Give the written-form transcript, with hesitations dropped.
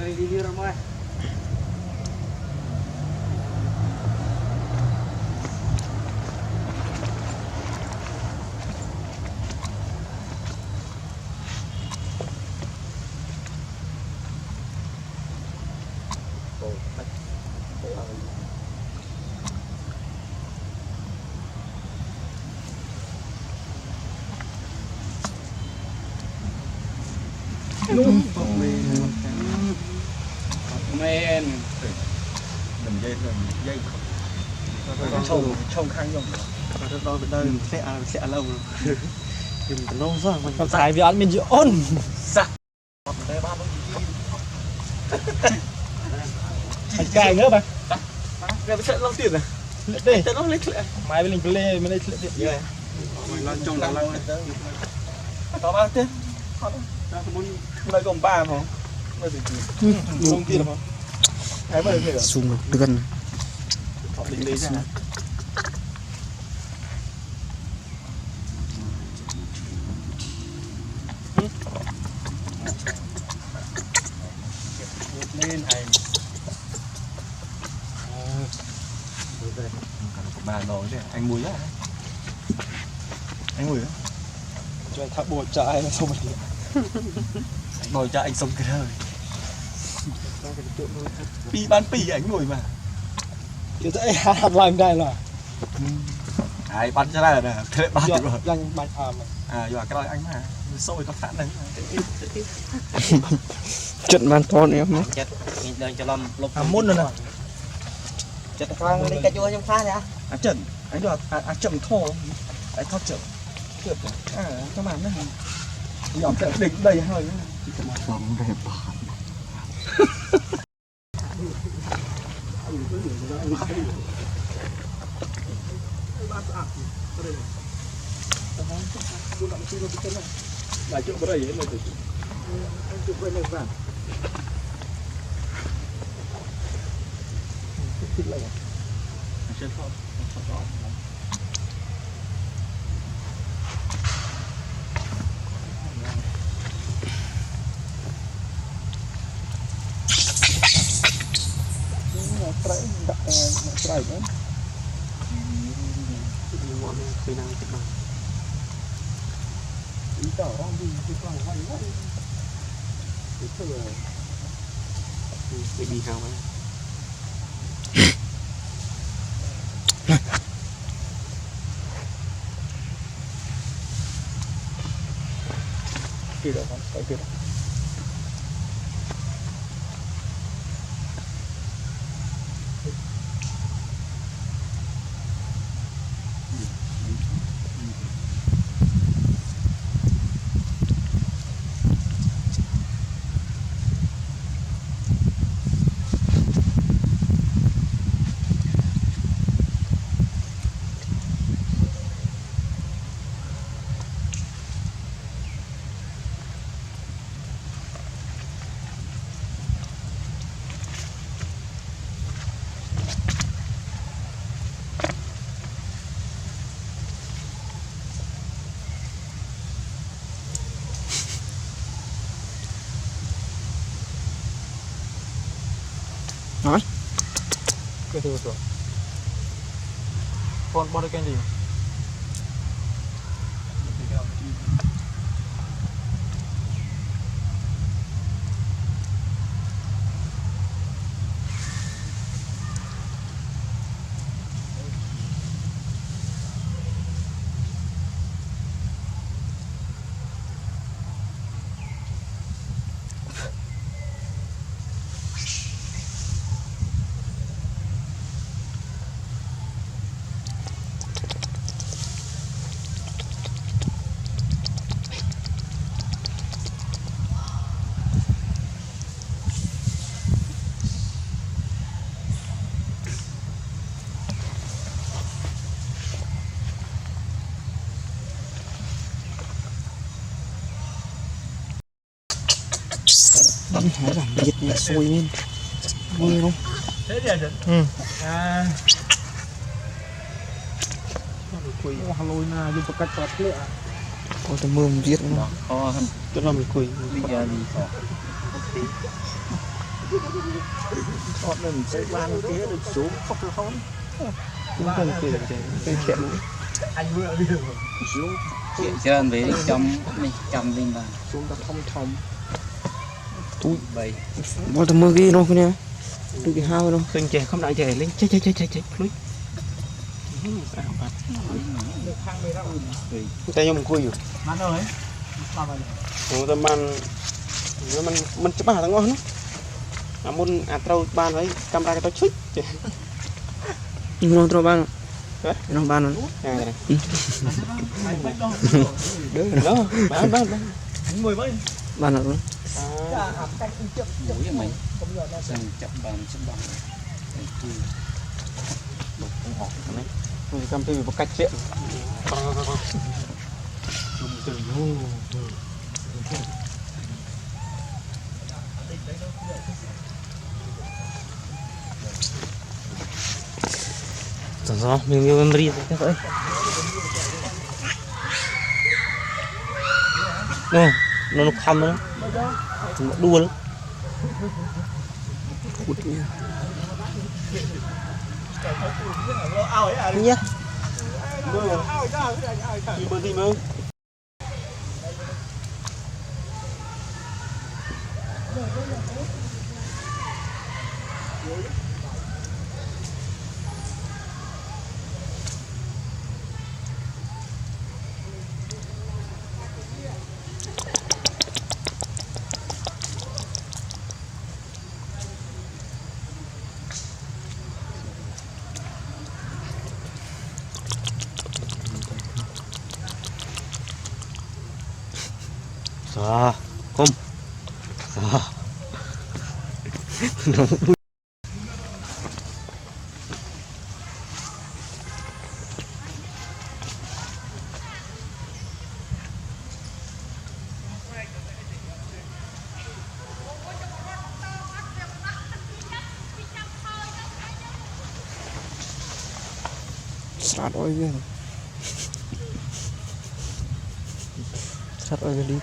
đi đi rồi men đừng dây trông khang nhung đó đây sẽ lâu rồi dùng lâu rồi còn xài vì ăn mình chịu ôn sặc đây ba anh cài nữa bà cái sẽ lâu tiền này đây sẽ nó lấy máy bên mình play bên đây điện vậy mình lên trong là lâu có bao tiền lại còn ba không bây giờ không tiền không thấy bao nhiêu sung một gần họ định lấy ra lên này bà nói thế anh mùi á anh mùi á cho thả bột trái nó xong rồi anh ngồi cho anh xong cái hơi pi bán pi anh ngồi mà kiểu dễ làm làm đây là ai bắn cho ra là thế ba rồi đang bàn à giờ cái đó anh mà sôi nó phản đấy trận bàn to này em chết mình đang cho lâm lục muốn rồi nè chết khoang đi cái chua trong pha nhá à trận anh được chậm thô anh thóc chậm chậm à các bạn đấy nhỏ trận đỉnh đầy hơi sống đẹp lại chỗ cái này là chụp cái này vào đi hao ấy kia đó phải kia nói cái thứ rồi con bao nhiêu cái gì hãy làm nhiệt này sôi lên nghe không thế thì à quỳ lôi na dùng cách toát lệ có tầm mưa giết nó cho cho nó mình quỳ bây giờ đi Thọt nên sẽ ban kia được xuống khóc được không? Nó cần kì cái chuyện Xuống chuyện trơn với chồng linh bà xuống ta thông thông. túi vậy bao tầm mưa ghi đâu nè đừng bị hao đâu khinh chè không đại chè lên chạy lối tay nhom khui rồi Ăn rồi. nó tầm mình chụp hàng ngon nó muốn ăn trâu ban với camera cái tao chích nó trâu ban nó ban nó đó bán Mười mấy. ban nó mũi mày sang chậm bàn cầm thì một cách chuyện rồi mình đi thế vậy nó khăm nữa nó đua lắm nhá bơ gì mơ à không sát ôi ghê sát ôi ghê đi